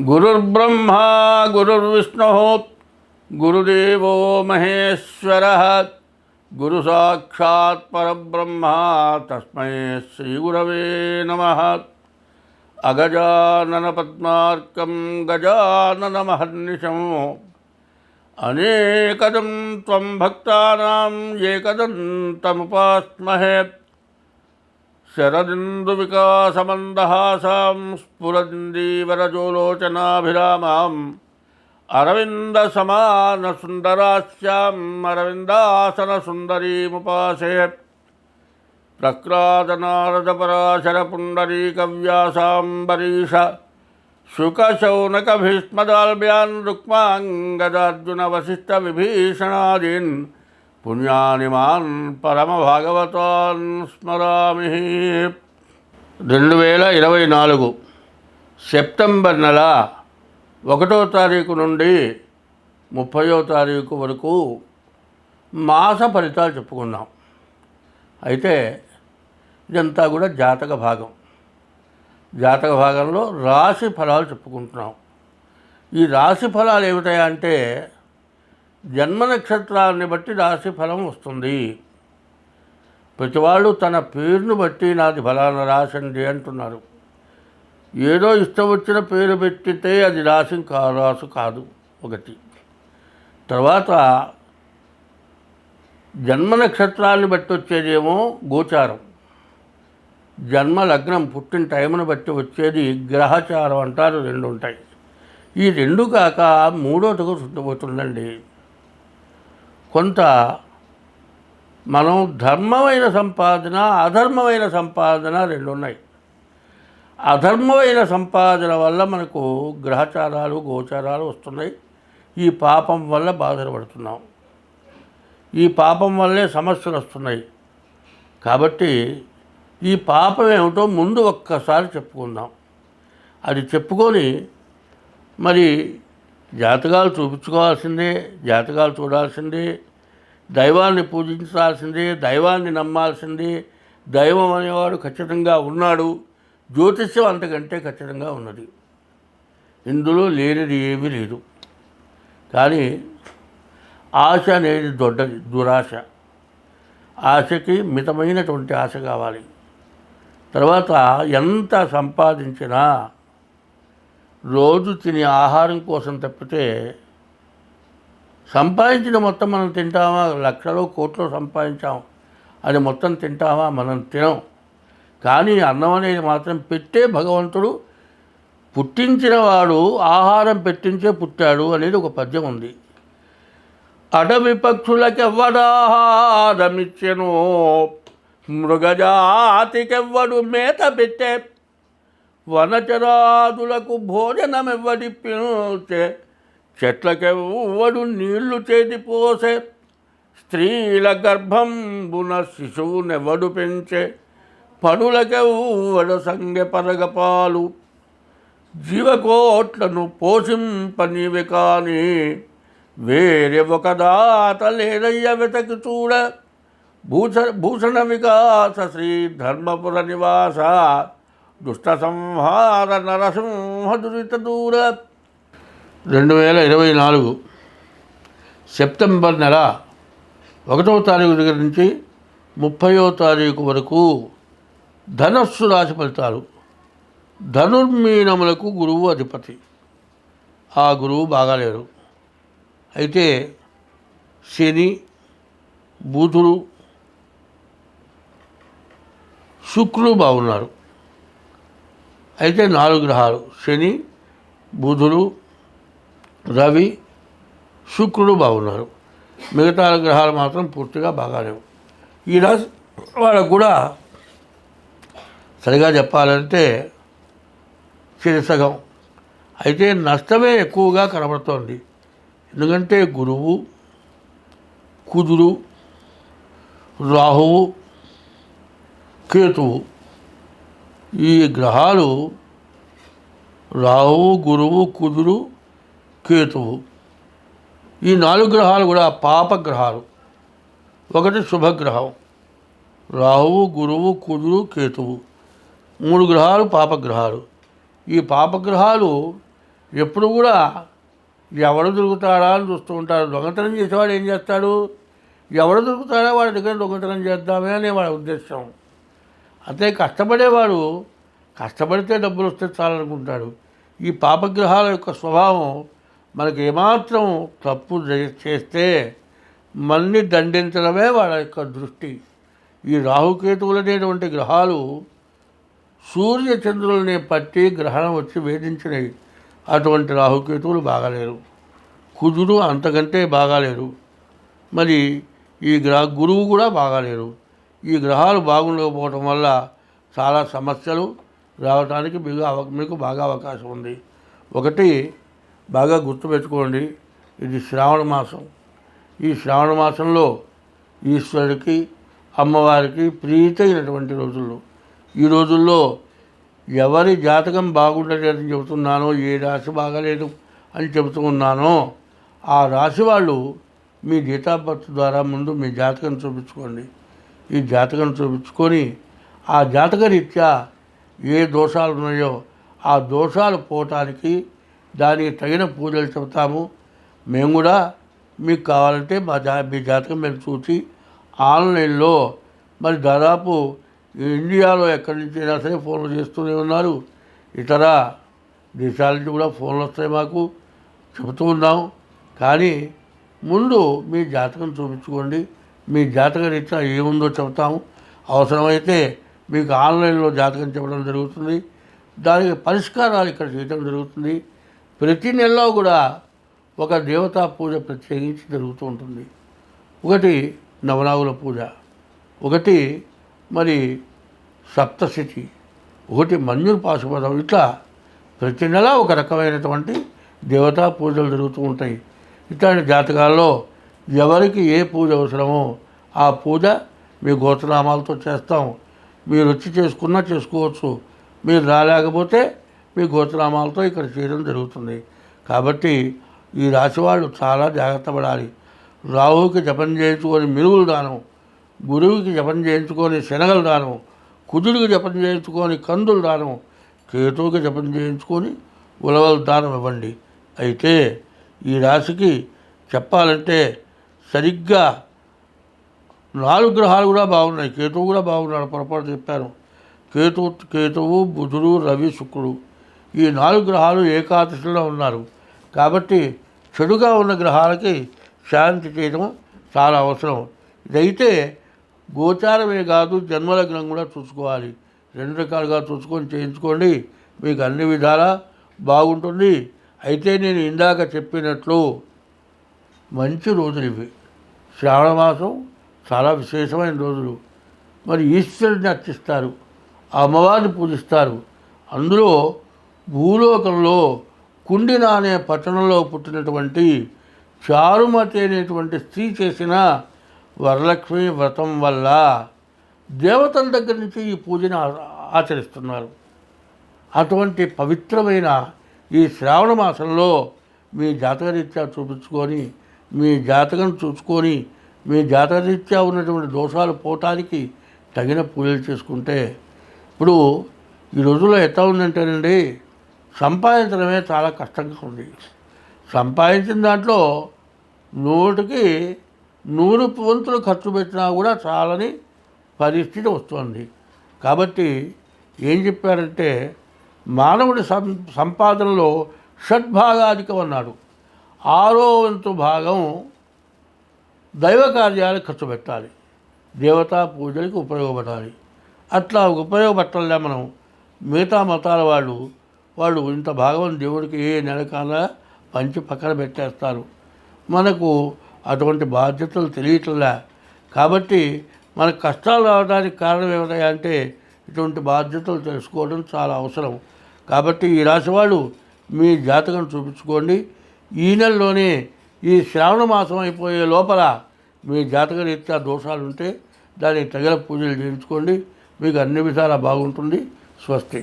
గురుర్బ్రహ్మా గురుర్విష్ణుః గురుదేవో మహేశ్వరః గురు సాక్షాత్ పరబ్రహ్మ తస్మై శ్రీ గురవే నమః. అగజానన పద్మార్కం గజానన మహర్నిశం అనేకదం త్వం భక్తానాం ఏకదంతముపాస్మహే. శరదిందు వికాసమందహాసాం స్ఫురదిందీవరజోలోచనాభిరామాం అరవింద సమాన సుందరాస్యాం అరవిందాసన సుందరీముపాసే. ప్రక్రాదనారద పరాశర పుండరీకవ్యాసాంబరీష శుకశౌనక భీష్మదాల్భ్యాన్ రుక్మాంగదార్జున వశిష్ఠ విభీషణాదీన్ పుణ్యాని మాన్ పరమభాగవతాన్ స్మరామి. 2024 సెప్టెంబర్ నెల 1వ తారీఖు నుండి 30వ తారీఖు వరకు మాస ఫలితాలు చెప్పుకున్నాం. అయితే ఇదంతా కూడా జాతక భాగం. జాతక భాగంలో రాశి ఫలాలు చెప్పుకుంటున్నాం. ఈ రాశి ఫలాలు ఏమిటాయంటే జన్మ నక్షత్రాన్ని బట్టి రాశి ఫలం వస్తుంది. ప్రతివాళ్ళు తన పేరును బట్టి నాది ఫలానా రాశి అండి అంటున్నారు. ఏదో ఇష్టం వచ్చిన పేరు పెట్టితే అది రాశి కాదు ఒకటి. తర్వాత జన్మ నక్షత్రాన్ని బట్టి వచ్చేదేమో గోచారం, జన్మ లగ్నం పుట్టిన టైంను బట్టి వచ్చేది గ్రహచారం అంటారు. 2 ఉంటాయి. ఈ 2 కాక 3వది పోతుందండి. కొంత మనం ధర్మమైన సంపాదన అధర్మమైన సంపాదన 2 ఉన్నాయి. అధర్మమైన సంపాదన వల్ల మనకు గ్రహచారాలు గోచారాలు వస్తున్నాయి. ఈ పాపం వల్ల బాధలు పడుతున్నాం. ఈ పాపం వల్లే సమస్యలు వస్తున్నాయి. కాబట్టి ఈ పాపం ఏమిటో ముందు ఒక్కసారి చెప్పుకుందాం. అది చెప్పుకొని మరి జాతకాలు చూపించుకోవాల్సిందే, జాతకాలు చూడాల్సిందే, దైవాన్ని పూజించాల్సిందే, దైవాన్ని నమ్మాల్సిందే. దైవం అనేవాడు ఖచ్చితంగా ఉన్నాడు. జ్యోతిష్యం అంతకంటే ఖచ్చితంగా ఉన్నది. ఇందులో లేనిది ఏమీ లేదు. కానీ ఆశ అనేది దొడ్డది, దురాశ. ఆశకి మితమైనటువంటి ఆశ కావాలి. తర్వాత ఎంత సంపాదించినా రోజు తినే ఆహారం కోసం తప్పితే సంపాదించిన మొత్తం మనం తింటామా? లక్షలో కోట్లో సంపాదించాం, అది మొత్తం తింటామా? మనం తినం. కానీ అన్నం అనేది మాత్రం పెట్టే భగవంతుడు పుట్టించిన వాడు ఆహారం పెట్టించే పుట్టాడు అనేది ఒక పద్యం ఉంది. అడవి పక్షులకెవ్వడాహారమిచ్చెను, మృగజాతికెవ్వడు మేత పెట్టే, వనచరాదులకు భోజనమెవ్వడిప్పించే, చెట్లకెవ్వడు నీళ్లు చేతిపోసే, స్త్రీల గర్భంబున శిశువునెవ్వడు పెంచే, పనులకెవ్వడు సంగె పరగపాలు, జీవకోట్లను పోషింపనివి కానీ వేరే ఒక దాత లేదయ్య వెతకి చూడ. భూషణ వికాస శ్రీ ధర్మపుర నివాస, దుష్ట సంహార నరసింహ దురిత దూర. 2024 సెప్టెంబర్ నెల 1వ తారీఖు దగ్గర నుంచి 30వ తారీఖు వరకు ధనస్సు రాశి ఫలితాలు. ధనుర్మీనములకు గురువు అధిపతి. ఆ గురువు బాగాలేరు. అయితే శని, బుధుడు, శుక్రుడు బాగున్నారు. అయితే 4 గ్రహాలు శని, బుధుడు, రవి, శుక్రుడు బాగున్నారు. మిగతా గ్రహాలు మాత్రం పూర్తిగా బాగాలేవు. ఈ రాశి వాళ్ళకు కూడా సరిగా చెప్పాలంటే సగం. అయితే నష్టమే ఎక్కువగా కనబడుతోంది. ఎందుకంటే గురువు, కుజుడు, రాహువు, కేతువు, ఈ గ్రహాలు రాహువు, గురువు, కుజుడు, కేతువు, ఈ 4 గ్రహాలు కూడా పాపగ్రహాలు. ఒకటి శుభగ్రహం. రాహువు, గురువు, కుజుడు, కేతువు 3 గ్రహాలు పాపగ్రహాలు. ఈ పాపగ్రహాలు ఎప్పుడు కూడా ఎవడు దొరుకుతాడా అని చూస్తూ ఉంటారు. దొంగతనం చేసేవాడు ఏం చేస్తాడు? ఎవడు దొరుకుతాడా వాడి దగ్గర దొంగతనం చేద్దామే అనే వాడి ఉద్దేశం. అంతే కష్టపడేవాడు కష్టపడితే డబ్బులు వస్తే చాలనుకుంటాడు. ఈ పాపగ్రహాల యొక్క స్వభావం మనకి ఏమాత్రం తప్పు చేస్తే మన్ని దండించడమే వాళ్ళ యొక్క దృష్టి. ఈ రాహుకేతువులు అనేటువంటి గ్రహాలు సూర్య చంద్రులని పట్టి గ్రహణం వచ్చి వేధించినవి. అటువంటి రాహుకేతువులు బాగాలేరు. కుజుడు అంతకంటే బాగాలేరు. మరి ఈ గురువు కూడా బాగాలేరు. ఈ గ్రహాలు బాగుండకపోవటం వల్ల చాలా సమస్యలు రావడానికి మీకు బాగా అవకాశం ఉంది. ఒకటి బాగా గుర్తుపెట్టుకోండి, ఇది శ్రావణ మాసం. ఈ శ్రావణ మాసంలో ఈశ్వరుడికి అమ్మవారికి ప్రీతైనటువంటి రోజుల్లో ఈ రోజుల్లో ఎవరి జాతకం బాగుండలేదని చెబుతున్నానో, ఏ రాశి బాగాలేదు అని చెబుతూ ఉన్నానో ఆ రాశి వాళ్ళు మీ డేట్ ఆఫ్ బర్త్ ద్వారా ముందు మీ జాతకం చూపించుకోండి. ఈ జాతకం చూపించుకొని ఆ జాతక రీత్యా ఏ దోషాలు ఉన్నాయో ఆ దోషాలు పోవటానికి దానికి తగిన పూజలు చెబుతాము. మేము కూడా మీకు కావాలంటే మీ జాతకం మేము చూసి ఆన్లైన్లో మరి దాదాపు ఇండియాలో ఎక్కడి నుంచి అయినా సరే ఫోన్లు చేస్తూనే ఉన్నారు. ఇతర దేశాల నుంచి కూడా ఫోన్లు వస్తాయి, మాకు చెబుతూ ఉన్నాం. కానీ ముందు మీ జాతకం చూపించుకోండి. మీ జాతక రీత్యా ఏముందో చెబుతాము. అవసరమైతే మీకు ఆన్లైన్లో జాతకం చెప్పడం జరుగుతుంది. దానికి పరిష్కారాలు ఇక్కడ చేయడం జరుగుతుంది. ప్రతి నెలలో కూడా ఒక దేవతా పూజ ప్రత్యేకించి జరుగుతూ ఉంటుంది. ఒకటి నవనాగుల పూజ, ఒకటి మరి సప్తశతి, ఒకటి మంజూరు పాశుపదం. ఇట్లా ప్రతి నెల ఒక రకమైనటువంటి దేవతా పూజలు జరుగుతూ ఉంటాయి. ఇట్లాంటి జాతకాల్లో ఎవరికి ఏ పూజ అవసరమో ఆ పూజ మీ గోత్రనామాలతో చేస్తాం. మీరు వచ్చి చేసుకున్నా చేసుకోవచ్చు. మీరు రాలేకపోతే మీ గోత్రనామాలతో ఇక్కడ చేయడం జరుగుతుంది. కాబట్టి ఈ రాశి వాళ్ళు చాలా జాగ్రత్త పడాలి. రాహువుకి జపం చేయించుకొని మినుగులు దానం, గురువుకి జపం చేయించుకొని శనగలు దానం, కుజుడికి జపం చేయించుకొని కందులు దానం, కేతువుకి జపం చేయించుకొని ఉలవలు దానం ఇవ్వండి. అయితే ఈ రాశికి చెప్పాలంటే సరిగ్గా 4 గ్రహాలు కూడా బాగున్నాయి. కేతువు కూడా బాగున్నాడు, పొరపాటు చెప్పాను. కేతువు బుధుడు రవి శుక్రుడు ఈ 4 గ్రహాలు ఏకాదశిలో ఉన్నారు. కాబట్టి చెడుగా ఉన్న గ్రహాలకి శాంతి చేయడం చాలా అవసరం. ఇదైతే గోచారమే కాదు, జన్మలగ్నం కూడా చూసుకోవాలి. 2 రకాలుగా చూసుకొని చేయించుకోండి, మీకు అన్ని విధాలా బాగుంటుంది. అయితే నేను ఇందాక చెప్పినట్లు మంచి రోజులు ఇవి. శ్రావణ మాసం చాలా విశేషమైన రోజులు. మరి ఈశ్వరుని అర్చిస్తారు, అమ్మవారిని పూజిస్తారు. అందులో భూలోకంలో కుండిన అనే పట్టణంలో పుట్టినటువంటి చారుమతి అనేటువంటి స్త్రీ చేసిన వరలక్ష్మి వ్రతం వల్ల దేవతల దగ్గర నుంచి ఈ పూజను ఆచరిస్తున్నారు. అటువంటి పవిత్రమైన ఈ శ్రావణ మాసంలో మీ జాతకరీత్యా చూపించుకొని, మీ జాతకం చూసుకొని, మీ జాతకరీత్యా ఉన్నటువంటి దోషాలు పోవటానికి తగిన పూజలు చేసుకుంటే, ఇప్పుడు ఈ రోజుల్లో ఎట్లా ఉందంటేనండి, సంపాదించడమే చాలా కష్టంగా ఉంది. సంపాదించిన దాంట్లో 100కి 100 వంతులు ఖర్చు పెట్టినా కూడా చాలని పరిస్థితి వస్తుంది. కాబట్టి ఏం చెప్పారంటే, మానవుడి సంపాదనలో షడ్భాగాధికం అన్నాడు. 6వ వంతు భాగం దైవ కార్యాలకు ఖర్చు పెట్టాలి, దేవతా పూజలకు ఉపయోగపడాలి. అట్లా ఉపయోగపట్టాలే మనం. మిగతా మతాల వాళ్ళు ఇంత భాగం దేవుడికి ఏ నెలకాల పంచి పక్కన పెట్టేస్తారు. మనకు అటువంటి బాధ్యతలు తెలియట్లే. కాబట్టి మనకు కష్టాలు రావడానికి కారణం ఏమిటంటే ఇటువంటి బాధ్యతలు తెలుసుకోవడం చాలా అవసరం. కాబట్టి ఈ రాశి వాళ్ళు మీ జాతకం చూపించుకోండి. ఈ నెలలోనే ఈ శ్రావణ మాసం అయిపోయే లోపల మీ జాతక రీత్యా దోషాలు ఉంటే దానికి తగిన పూజలు చేయించుకోండి. మీకు అన్ని విధాలా బాగుంటుంది. స్వస్తి.